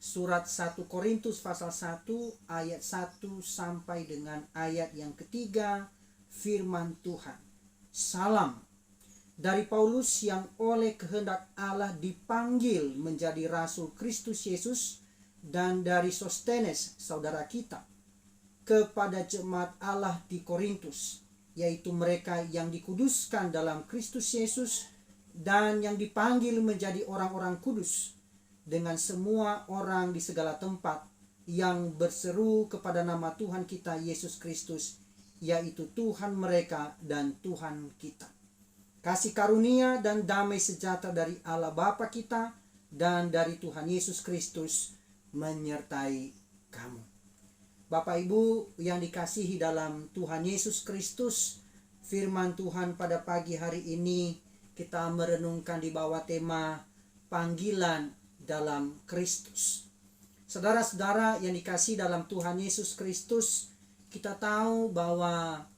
Surat 1 Korintus pasal 1 ayat 1 sampai dengan ayat yang ketiga, firman Tuhan. Salam dari Paulus yang oleh kehendak Allah dipanggil menjadi rasul Kristus Yesus, dan dari Sostenes saudara kita, kepada jemaat Allah di Korintus, yaitu mereka yang dikuduskan dalam Kristus Yesus dan yang dipanggil menjadi orang-orang kudus, dengan semua orang di segala tempat yang berseru kepada nama Tuhan kita Yesus Kristus, yaitu Tuhan mereka dan Tuhan kita. Kasih karunia dan damai sejahtera dari Allah Bapa kita dan dari Tuhan Yesus Kristus menyertai kamu. Bapak Ibu yang dikasihi dalam Tuhan Yesus Kristus, firman Tuhan pada pagi hari ini kita merenungkan di bawah tema panggilan dalam Kristus. Saudara-saudara yang dikasihi dalam Tuhan Yesus Kristus, kita tahu bahwa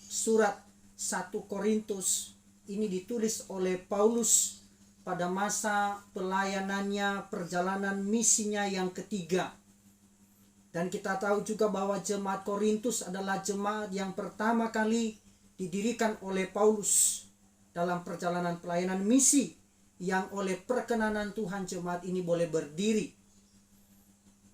surat 1 Korintus ini ditulis oleh Paulus pada masa pelayanannya, perjalanan misinya yang ketiga. Dan kita tahu juga bahwa jemaat Korintus adalah jemaat yang pertama kali didirikan oleh Paulus dalam perjalanan pelayanan misi, yang oleh perkenanan Tuhan jemaat ini boleh berdiri.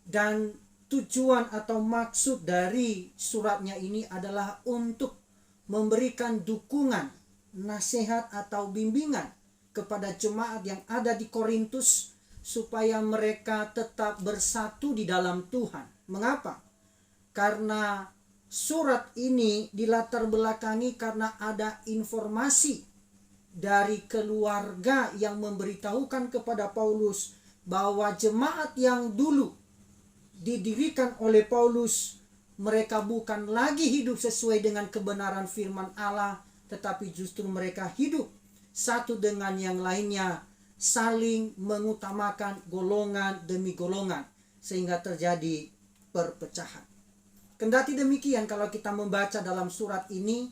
Dan tujuan atau maksud dari suratnya ini adalah untuk memberikan dukungan, nasihat atau bimbingan kepada jemaat yang ada di Korintus supaya mereka tetap bersatu di dalam Tuhan. Mengapa? Karena surat ini dilatar belakangi karena ada informasi dari keluarga yang memberitahukan kepada Paulus bahwa jemaat yang dulu didirikan oleh Paulus, mereka bukan lagi hidup sesuai dengan kebenaran firman Allah, tetapi justru mereka hidup satu dengan yang lainnya, saling mengutamakan golongan demi golongan, sehingga terjadi perpecahan. Kendati demikian, kalau kita membaca dalam surat ini,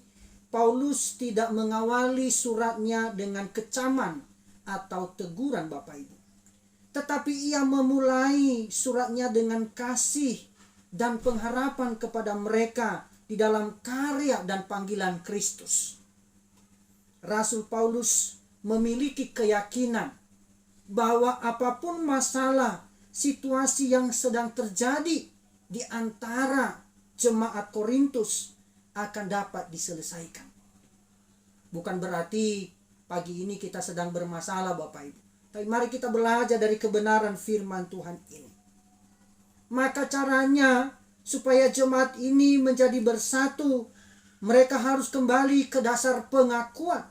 Paulus tidak mengawali suratnya dengan kecaman atau teguran Bapak Ibu. Tetapi ia memulai suratnya dengan kasih dan pengharapan kepada mereka di dalam karya dan panggilan Kristus. Rasul Paulus memiliki keyakinan bahwa apapun masalah, situasi yang sedang terjadi di antara jemaat Korintus akan dapat diselesaikan. Bukan berarti pagi ini kita sedang bermasalah Bapak Ibu, tapi mari kita belajar dari kebenaran firman Tuhan ini. Maka caranya supaya jemaat ini menjadi bersatu, mereka harus kembali ke dasar pengakuan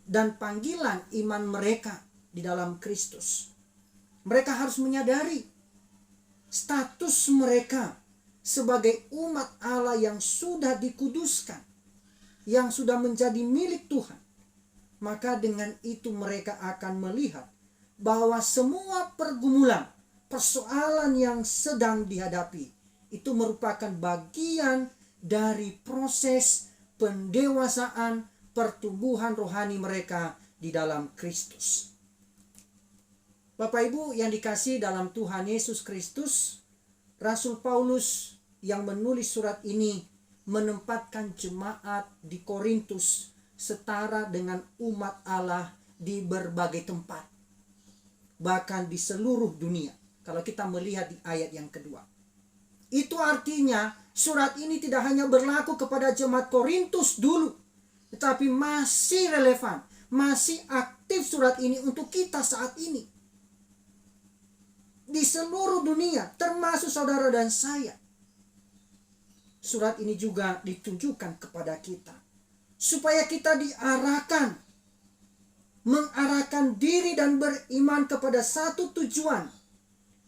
dan panggilan iman mereka di dalam Kristus. Mereka harus menyadari status mereka sebagai umat Allah yang sudah dikuduskan, yang sudah menjadi milik Tuhan. Maka dengan itu mereka akan melihat bahwa semua pergumulan, persoalan yang sedang dihadapi itu merupakan bagian dari proses pendewasaan, pertumbuhan rohani mereka di dalam Kristus. Bapak Ibu yang dikasihi dalam Tuhan Yesus Kristus, Rasul Paulus yang menulis surat ini menempatkan jemaat di Korintus setara dengan umat Allah di berbagai tempat, bahkan di seluruh dunia. Kalau kita melihat di ayat yang kedua, itu artinya surat ini tidak hanya berlaku kepada jemaat Korintus dulu, tetapi masih relevan, masih aktif surat ini untuk kita saat ini di seluruh dunia, termasuk saudara dan saya. Surat ini juga ditujukan kepada kita supaya kita diarahkan, mengarahkan diri dan beriman kepada satu tujuan,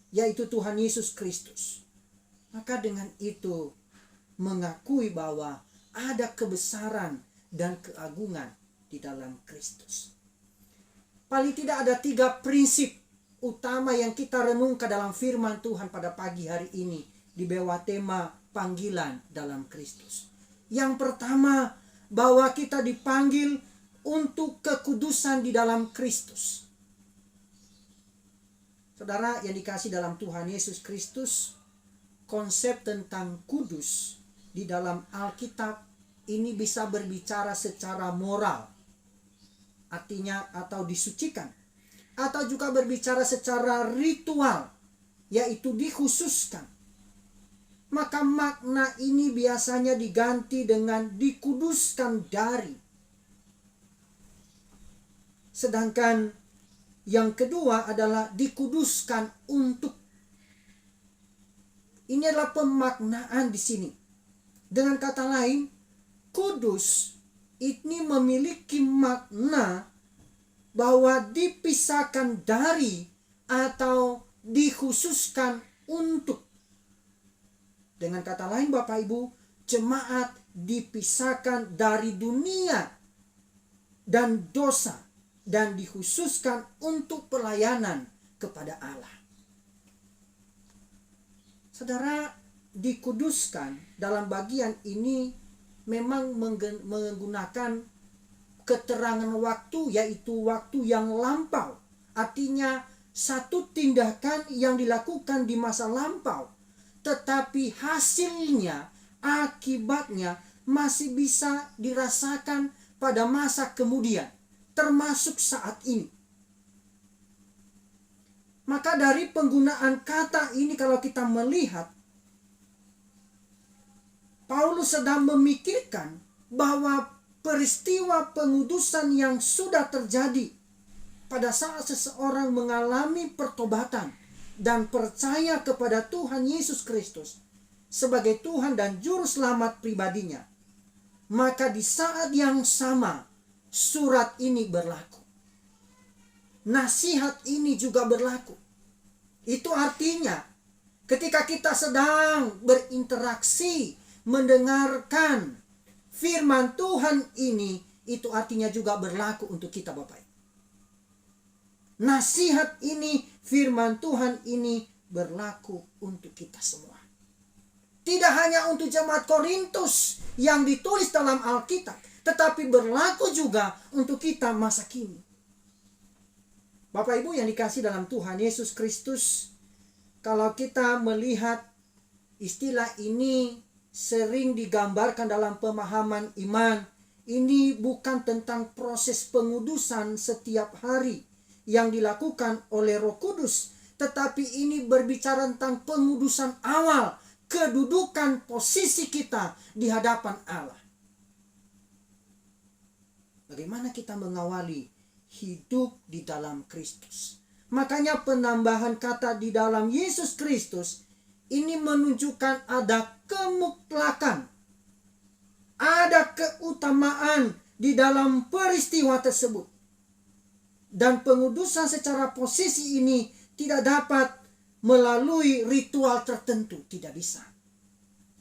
yaitu Tuhan Yesus Kristus. Maka dengan itu mengakui bahwa ada kebesaran dan keagungan di dalam Kristus. Paling tidak ada 3 prinsip utama yang kita renungkan dalam firman Tuhan pada pagi hari ini di bawah tema panggilan dalam Kristus. Yang pertama, bahwa kita dipanggil untuk kekudusan di dalam Kristus. Saudara yang dikasih dalam Tuhan Yesus Kristus, konsep tentang kudus di dalam Alkitab ini bisa berbicara secara moral, artinya atau disucikan, atau juga berbicara secara ritual, yaitu dikhususkan. Maka makna ini biasanya diganti dengan dikuduskan dari. Sedangkan yang kedua adalah dikuduskan untuk. Ini adalah pemaknaan di sini. Dengan kata lain, kudus ini memiliki makna bahwa dipisahkan dari atau dikhususkan untuk. Dengan kata lain Bapak Ibu, jemaat dipisahkan dari dunia dan dosa dan dikhususkan untuk pelayanan kepada Allah. Saudara, dikuduskan dalam bagian ini memang menggunakan keterangan waktu, yaitu waktu yang lampau. Artinya satu tindakan yang dilakukan di masa lampau, tetapi hasilnya, akibatnya masih bisa dirasakan pada masa kemudian, termasuk saat ini. Maka dari penggunaan kata ini, kalau kita melihat, Paulus sedang memikirkan bahwa peristiwa pengudusan yang sudah terjadi pada saat seseorang mengalami pertobatan dan percaya kepada Tuhan Yesus Kristus sebagai Tuhan dan Juru Selamat pribadinya, maka di saat yang sama surat ini berlaku. Nasihat ini juga berlaku. Itu artinya ketika kita sedang berinteraksi, mendengarkan firman Tuhan ini, itu artinya juga berlaku untuk kita Bapak. Nasihat ini, firman Tuhan ini berlaku untuk kita semua. Tidak hanya untuk jemaat Korintus yang ditulis dalam Alkitab, tetapi berlaku juga untuk kita masa kini. Bapak Ibu yang dikasih dalam Tuhan Yesus Kristus, kalau kita melihat istilah ini sering digambarkan dalam pemahaman iman, ini bukan tentang proses pengudusan setiap hari yang dilakukan oleh Roh Kudus, tetapi ini berbicara tentang pengudusan awal, kedudukan posisi kita di hadapan Allah. Bagaimana kita mengawali hidup di dalam Kristus? Makanya penambahan kata di dalam Yesus Kristus ini menunjukkan ada kemutlakan, ada keutamaan di dalam peristiwa tersebut. Dan pengudusan secara posisi ini tidak dapat melalui ritual tertentu, tidak bisa.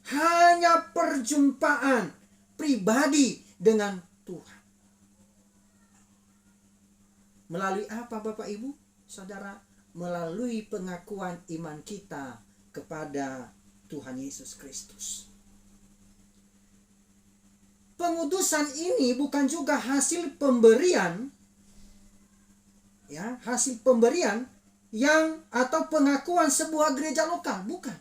Hanya perjumpaan pribadi dengan Tuhan. Melalui apa Bapak Ibu, Saudara? Melalui pengakuan iman kita kepada Tuhan Yesus Kristus. Pengudusan ini bukan juga hasil pemberian, ya, hasil pemberian yang atau pengakuan sebuah gereja lokal, bukan.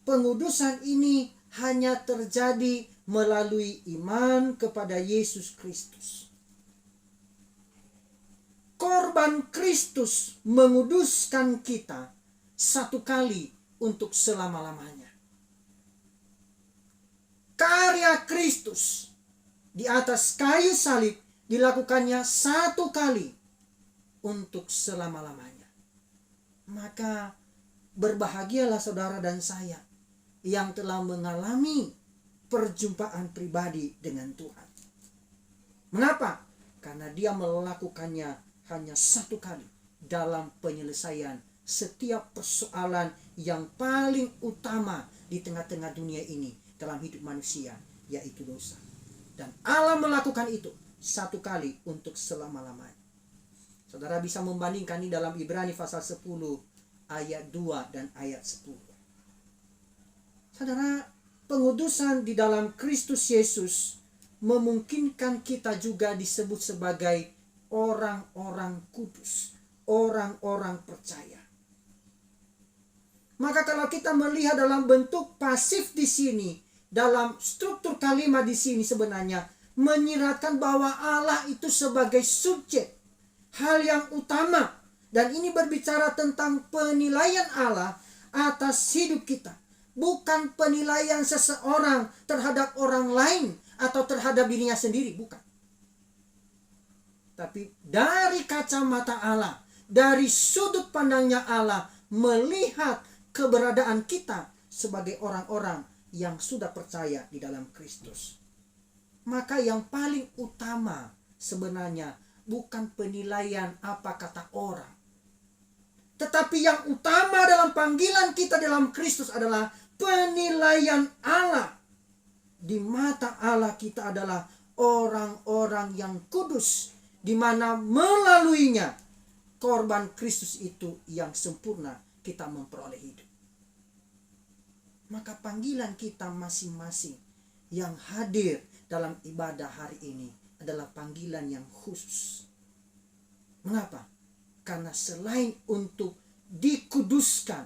Pengudusan ini hanya terjadi melalui iman kepada Yesus Kristus. Korban Kristus menguduskan kita satu kali untuk selama-lamanya. Karya Kristus di atas kayu salib dilakukannya satu kali untuk selama-lamanya. Maka berbahagialah saudara dan saya yang telah mengalami perjumpaan pribadi dengan Tuhan. Mengapa? Karena dia melakukannya hanya satu kali dalam penyelesaian setiap persoalan yang paling utama di tengah-tengah dunia ini dalam hidup manusia, yaitu dosa. Dan Allah melakukan itu satu kali untuk selama-lamanya. Saudara bisa membandingkan ini dalam Ibrani pasal 10 ayat 2 dan ayat 10. Saudara, pengudusan di dalam Kristus Yesus memungkinkan kita juga disebut sebagai orang-orang kudus, orang-orang percaya. Maka kalau kita melihat dalam bentuk pasif di sini, dalam struktur kalimat di sini sebenarnya menyiratkan bahwa Allah itu sebagai subjek, hal yang utama. Dan ini berbicara tentang penilaian Allah atas hidup kita. Bukan penilaian seseorang terhadap orang lain atau terhadap dirinya sendiri, bukan. Tapi dari kacamata Allah, dari sudut pandangnya Allah, melihat keberadaan kita sebagai orang-orang yang sudah percaya di dalam Kristus. Maka yang paling utama sebenarnya bukan penilaian apa kata orang. Tetapi yang utama dalam panggilan kita dalam Kristus adalah penilaian Allah. Di mata Allah kita adalah orang-orang yang kudus, di mana melaluinya korban Kristus itu yang sempurna kita memperoleh hidup. Maka panggilan kita masing-masing yang hadir dalam ibadah hari ini adalah panggilan yang khusus. Mengapa? Karena selain untuk dikuduskan,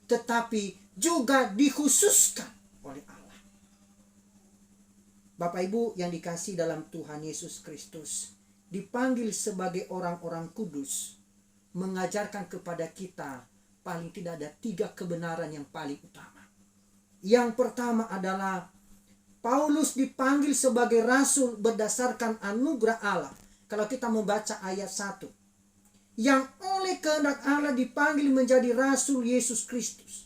tetapi juga dikhususkan oleh Allah. Bapak Ibu yang dikasihi dalam Tuhan Yesus Kristus, dipanggil sebagai orang-orang kudus, mengajarkan kepada kita paling tidak ada 3 kebenaran yang paling utama. Yang pertama adalah Paulus dipanggil sebagai rasul berdasarkan anugerah Allah. Kalau kita membaca ayat 1, yang oleh kehendak Allah dipanggil menjadi rasul Yesus Kristus.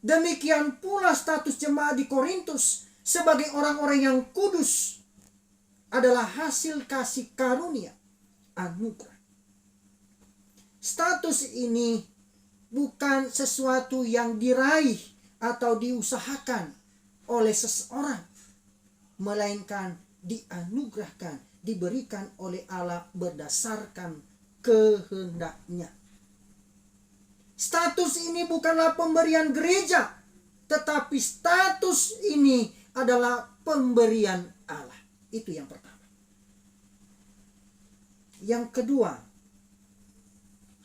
Demikian pula status jemaat di Korintus sebagai orang-orang yang kudus adalah hasil kasih karunia, anugerah. Status ini bukan sesuatu yang diraih atau diusahakan oleh seseorang, melainkan dianugerahkan, diberikan oleh Allah berdasarkan kehendaknya. Status ini bukanlah pemberian gereja, tetapi status ini adalah pemberian Allah. Itu yang pertama. Yang kedua,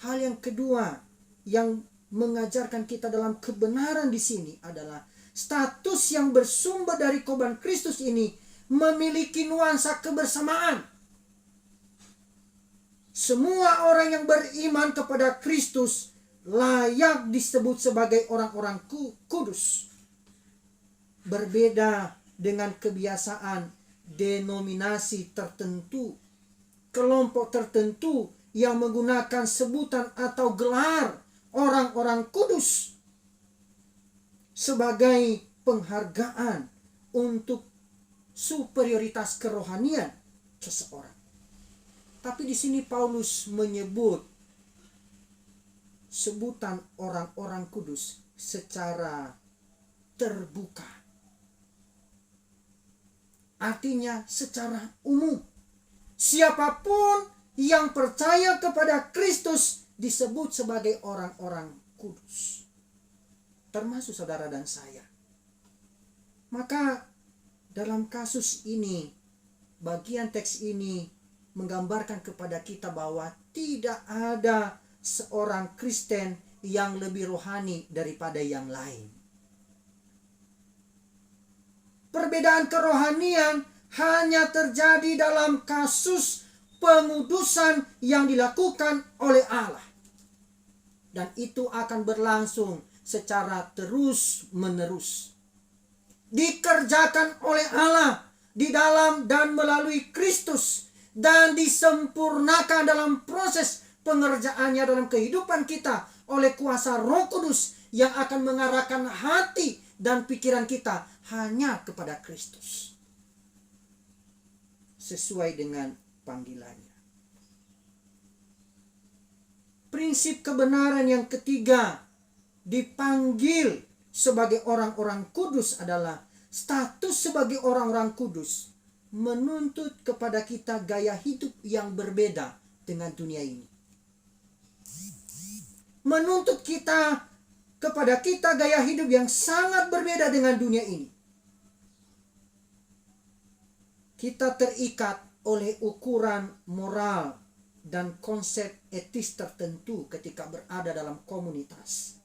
hal yang kedua yang mengajarkan kita dalam kebenaran di sini adalah status yang bersumber dari korban Kristus ini memiliki nuansa kebersamaan. Semua orang yang beriman kepada Kristus layak disebut sebagai orang-orang kudus. Berbeda dengan kebiasaan denominasi tertentu, kelompok tertentu yang menggunakan sebutan atau gelar orang-orang kudus sebagai penghargaan untuk superioritas kerohanian seseorang. Tapi di sini Paulus menyebut sebutan orang-orang kudus secara terbuka. Artinya secara umum. Siapapun yang percaya kepada Kristus disebut sebagai orang-orang kudus. Termasuk saudara dan saya. Maka dalam kasus ini, bagian teks ini menggambarkan kepada kita bahwa tidak ada seorang Kristen yang lebih rohani daripada yang lain. Perbedaan kerohanian hanya terjadi dalam kasus pengudusan yang dilakukan oleh Allah. Dan itu akan berlangsung secara terus-menerus. Dikerjakan oleh Allah di dalam dan melalui Kristus. Dan disempurnakan dalam proses pengerjaannya dalam kehidupan kita oleh kuasa Roh Kudus yang akan mengarahkan hati dan pikiran kita hanya kepada Kristus. Sesuai dengan panggilannya. Prinsip kebenaran yang ketiga, dipanggil sebagai orang-orang kudus adalah status sebagai orang-orang kudus menuntut kepada kita gaya hidup yang berbeda dengan dunia ini. Menuntut kepada kita gaya hidup yang sangat berbeda dengan dunia ini. Kita terikat oleh ukuran moral dan konsep etis tertentu ketika berada dalam komunitas.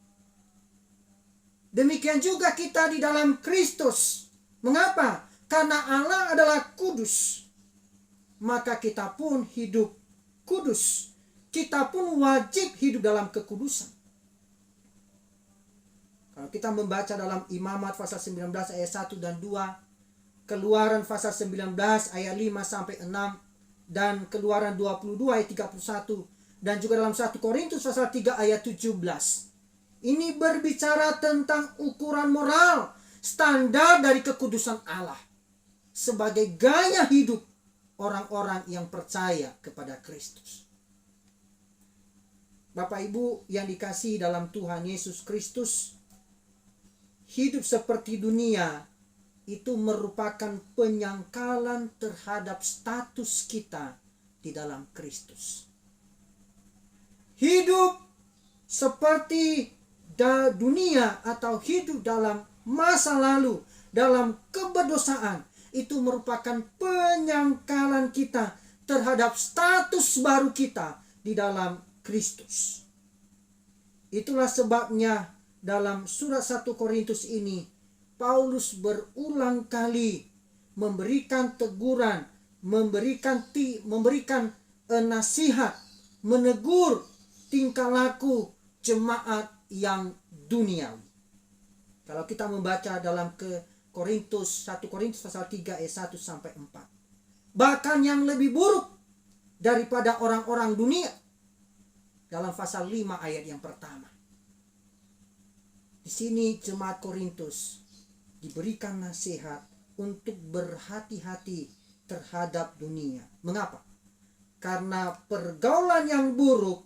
Demikian juga kita di dalam Kristus. Mengapa? Karena Allah adalah kudus. Maka kita pun hidup kudus. Kita pun wajib hidup dalam kekudusan. Kalau kita membaca dalam Imamat pasal 19 ayat 1 dan 2, Keluaran pasal 19 ayat 5 sampai 6, dan Keluaran 22 ayat 31, dan juga dalam 1 Korintus pasal 3 ayat 17. Ini berbicara tentang ukuran moral, standar dari kekudusan Allah sebagai gaya hidup orang-orang yang percaya kepada Kristus. Bapak Ibu yang dikasihi dalam Tuhan Yesus Kristus, hidup seperti dunia itu merupakan penyangkalan terhadap status kita di dalam Kristus. Hidup seperti dunia atau hidup dalam masa lalu, dalam keberdosaan, itu merupakan penyangkalan kita terhadap status baru kita di dalam Kristus. Itulah sebabnya dalam surat 1 Korintus ini Paulus berulang kali memberikan teguran, memberikan nasihat, menegur tingkah laku jemaat yang duniawi. Kalau kita membaca dalam 1 Korintus pasal 3 ayat 1 sampai 4. Bahkan yang lebih buruk daripada orang-orang dunia. Dalam pasal 5 ayat yang pertama. Di sini jemaat Korintus diberikan nasihat untuk berhati-hati terhadap dunia. Mengapa? Karena pergaulan yang buruk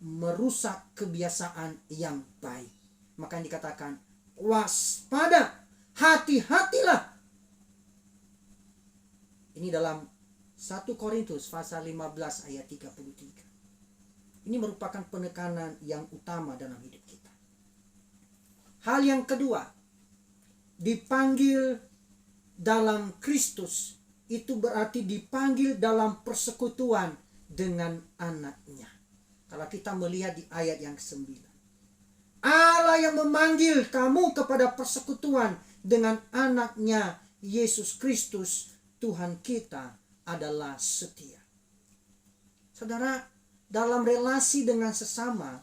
merusak kebiasaan yang baik. Maka dikatakan waspada, hati-hatilah. Ini dalam 1 Korintus pasal 15 ayat 33. Ini merupakan penekanan yang utama dalam hidup kita. Hal yang kedua, dipanggil dalam Kristus itu berarti dipanggil dalam persekutuan dengan anaknya. Kalau kita melihat di ayat yang 9. Allah yang memanggil kamu kepada persekutuan dengan anaknya Yesus Kristus Tuhan kita adalah setia. Saudara, dalam relasi dengan sesama,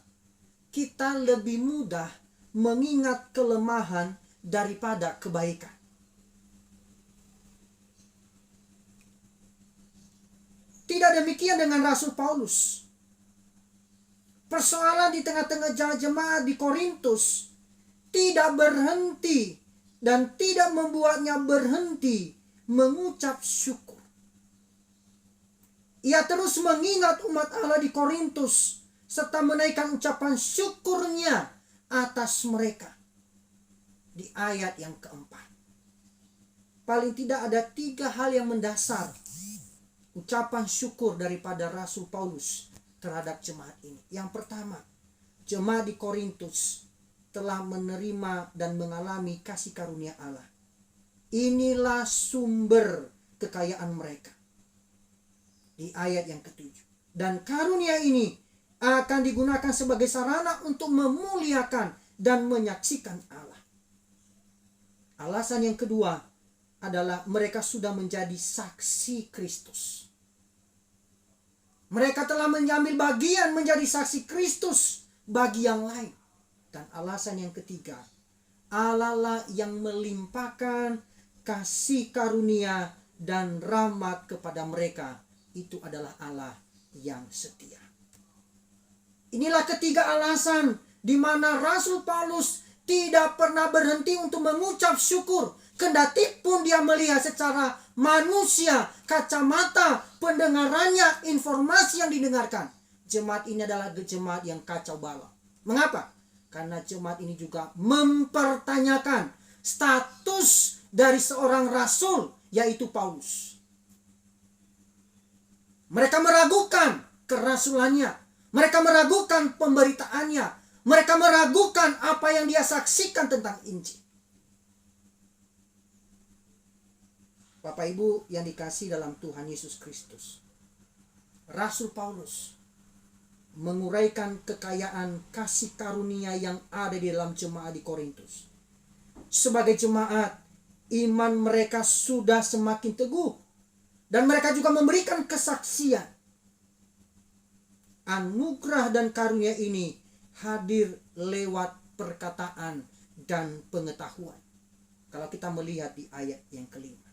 kita lebih mudah mengingat kelemahan daripada kebaikan. Tidak demikian dengan Rasul Paulus. Persoalan di tengah-tengah jemaat di Korintus tidak berhenti dan tidak membuatnya berhenti mengucap syukur. Ia terus mengingat umat Allah di Korintus serta menaikkan ucapan syukurnya atas mereka. Di ayat yang keempat. Paling tidak ada 3 hal yang mendasar ucapan syukur daripada Rasul Paulus terhadap jemaat ini. Yang pertama, jemaat di Korintus telah menerima dan mengalami kasih karunia Allah. Inilah sumber kekayaan mereka. Di ayat yang ke-7. Dan karunia ini akan digunakan sebagai sarana untuk memuliakan dan menyaksikan Allah. Alasan yang kedua adalah mereka sudah menjadi saksi Kristus. Mereka telah mengambil bagian menjadi saksi Kristus bagi yang lain. Dan alasan yang ketiga, Allah lah yang melimpahkan kasih karunia dan rahmat kepada mereka. Itu adalah Allah yang setia. Inilah ketiga alasan di mana Rasul Paulus tidak pernah berhenti untuk mengucap syukur. Kendati pun dia melihat secara manusia, kacamata pendengarannya, informasi yang didengarkan. Jemaat ini adalah jemaat yang kacau balau. Mengapa? Karena jemaat ini juga mempertanyakan status dari seorang rasul, yaitu Paulus. Mereka meragukan kerasulannya. Mereka meragukan pemberitaannya. Mereka meragukan apa yang dia saksikan tentang Injil. Bapak Ibu yang dikasihi dalam Tuhan Yesus Kristus, Rasul Paulus menguraikan kekayaan kasih karunia yang ada di dalam jemaat di Korintus. Sebagai jemaat, iman mereka sudah semakin teguh. Dan mereka juga memberikan kesaksian. Anugerah dan karunia ini hadir lewat perkataan dan pengetahuan. Kalau kita melihat di ayat yang kelima.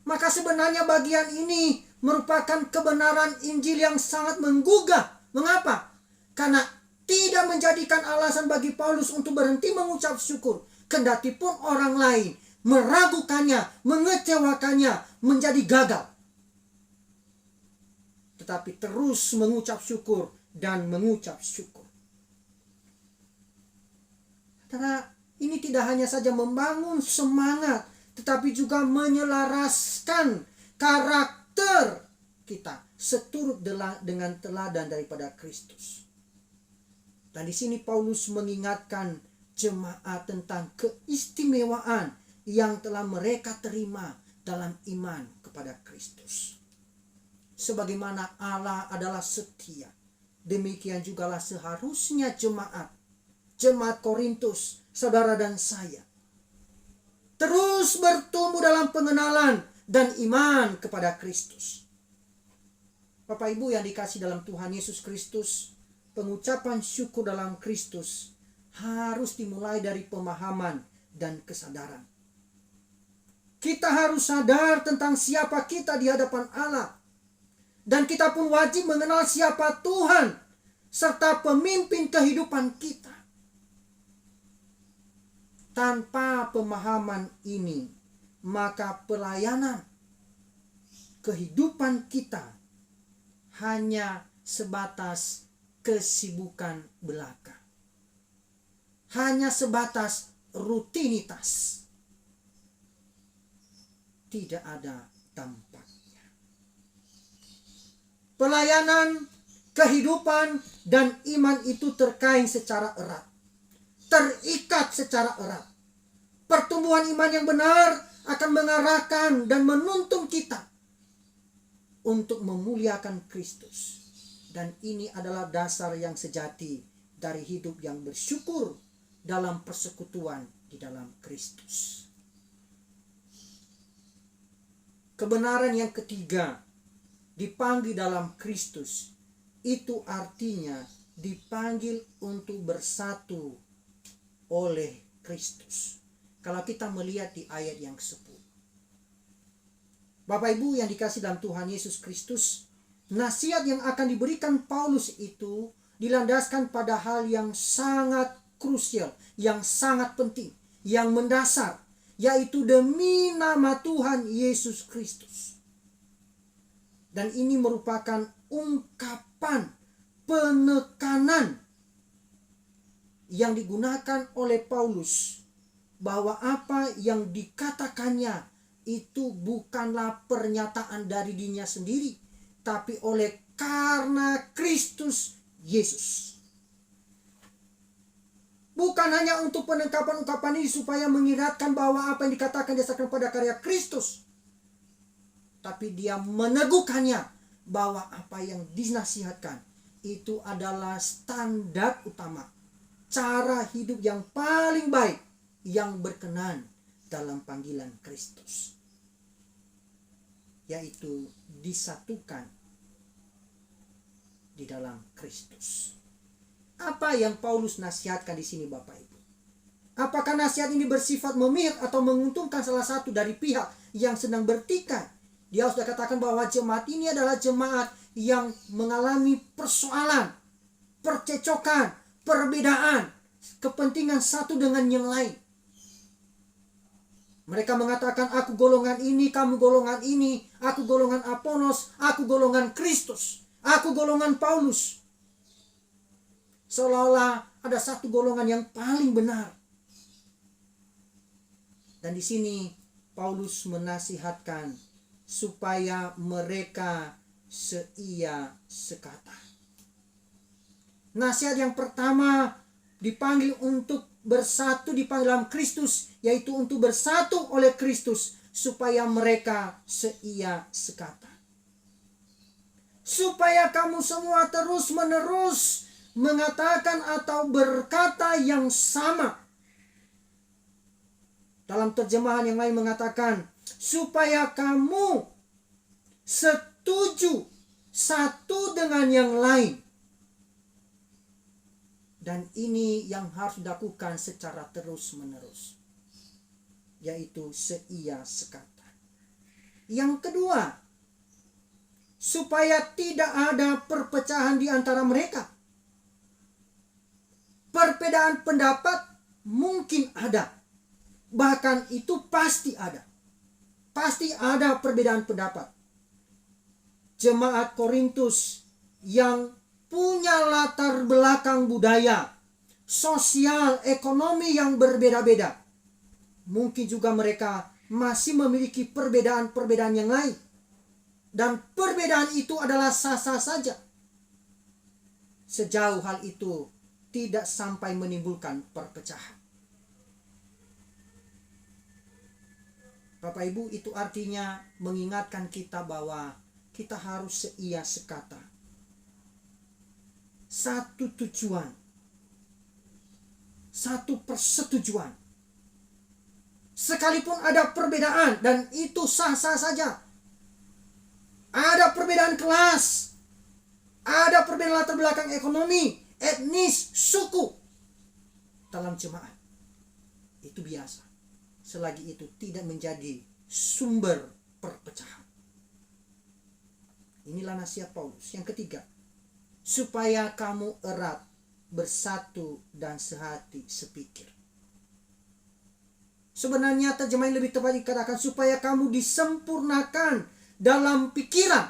Maka sebenarnya bagian ini merupakan kebenaran Injil yang sangat menggugah. Mengapa? Karena tidak menjadikan alasan bagi Paulus untuk berhenti mengucap syukur. Kendati pun orang lain meragukannya, mengecewakannya, menjadi gagal. Tetapi terus mengucap syukur dan mengucap syukur. Karena ini tidak hanya saja membangun semangat, tetapi juga menyelaraskan karakter kita seturut dengan teladan daripada Kristus. Dan di sini Paulus mengingatkan jemaat tentang keistimewaan yang telah mereka terima dalam iman kepada Kristus. Sebagaimana Allah adalah setia, demikian jugalah seharusnya jemaat Korintus, saudara dan saya, terus bertumbuh dalam pengenalan dan iman kepada Kristus. Bapak Ibu yang dikasih dalam Tuhan Yesus Kristus, pengucapan syukur dalam Kristus harus dimulai dari pemahaman dan kesadaran. Kita harus sadar tentang siapa kita di hadapan Allah. Dan kita pun wajib mengenal siapa Tuhan serta pemimpin kehidupan kita. Tanpa pemahaman ini, maka pelayanan kehidupan kita hanya sebatas kesibukan belaka. Hanya sebatas rutinitas. Tidak ada dampaknya. Pelayanan, kehidupan, dan iman itu terkait secara erat. Terikat secara erat. Pertumbuhan iman yang benar akan mengarahkan dan menuntun kita untuk memuliakan Kristus. Dan ini adalah dasar yang sejati dari hidup yang bersyukur dalam persekutuan di dalam Kristus. Kebenaran yang ketiga, dipanggil dalam Kristus, itu artinya dipanggil untuk bersatu oleh Kristus. Kalau kita melihat di ayat yang 10. Bapak Ibu yang dikasih dalam Tuhan Yesus Kristus, nasihat yang akan diberikan Paulus itu dilandaskan pada hal yang sangat krusial, yang sangat penting, yang mendasar, yaitu demi nama Tuhan Yesus Kristus. Dan ini merupakan ungkapan penekanan yang digunakan oleh Paulus bahwa apa yang dikatakannya itu bukanlah pernyataan dari dirinya sendiri, tapi oleh karena Kristus Yesus. Bukan hanya untuk penengkapan ungkapan ini supaya mengingatkan bahwa apa yang dikatakan dasarkan pada karya Kristus, tapi dia meneguhkannya bahwa apa yang dinasihatkan itu adalah standar utama, cara hidup yang paling baik yang berkenan dalam panggilan Kristus, yaitu disatukan di dalam Kristus. Apa yang Paulus nasihatkan di sini Bapak Ibu? Apakah nasihat ini bersifat memihak atau menguntungkan salah satu dari pihak yang sedang bertikai? Dia sudah katakan bahwa jemaat ini adalah jemaat yang mengalami persoalan, percecokan, perbedaan, kepentingan satu dengan yang lain. Mereka mengatakan, aku golongan ini, kamu golongan ini, aku golongan Apolos, aku golongan Kristus, aku golongan Paulus. Seolah-olah ada satu golongan yang paling benar. Dan di sini Paulus menasihatkan supaya mereka seia sekata. Nasihat yang pertama dipanggil untuk bersatu, dipanggil dalam Kristus, yaitu untuk bersatu oleh Kristus supaya mereka seia sekata. supaya kamu semua terus-menerus mengatakan atau berkata yang sama. Dalam terjemahan yang lain mengatakan, supaya kamu setuju satu dengan yang lain. Dan ini yang harus dilakukan secara terus-menerus, yaitu seia sekata. Yang kedua, supaya tidak ada perpecahan di antara mereka. Perbedaan pendapat mungkin ada. Bahkan itu pasti ada. Pasti ada perbedaan pendapat. Jemaat Korintus yang punya latar belakang budaya, sosial, ekonomi yang berbeda-beda. Mungkin juga mereka masih memiliki perbedaan-perbedaan yang lain. Dan perbedaan itu adalah sah-sah saja. Sejauh hal itu tidak sampai menimbulkan perpecahan. Bapak Ibu, itu artinya mengingatkan kita bahwa kita harus seia sekata. Satu tujuan. Satu persetujuan. Sekalipun ada perbedaan dan itu sah-sah saja. Ada perbedaan kelas. Ada perbedaan latar belakang ekonomi, etnis, suku. Dalam jemaat. Itu biasa. Selagi itu tidak menjadi sumber perpecahan. Inilah nasihat Paulus. Yang ketiga, supaya kamu erat, bersatu, dan sehati sepikir. Sebenarnya terjemahan lebih tepat dikatakan supaya kamu disempurnakan dalam pikiran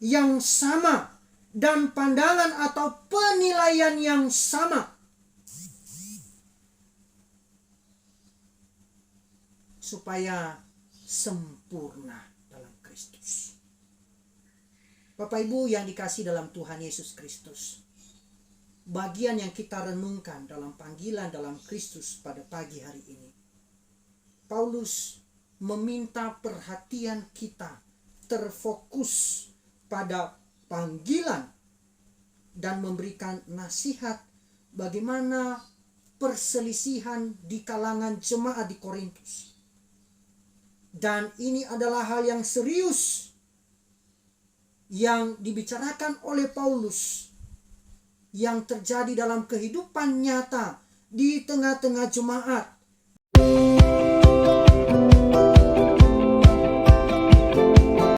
yang sama dan pandangan atau penilaian yang sama. Supaya sempurna dalam Kristus. Bapak Ibu yang dikasihi dalam Tuhan Yesus Kristus, bagian yang kita renungkan dalam panggilan dalam Kristus pada pagi hari ini, Paulus meminta perhatian kita terfokus pada panggilan dan memberikan nasihat bagaimana perselisihan di kalangan jemaat di Korintus. Dan ini adalah hal yang serius yang dibicarakan oleh Paulus yang terjadi dalam kehidupan nyata di tengah-tengah jemaat.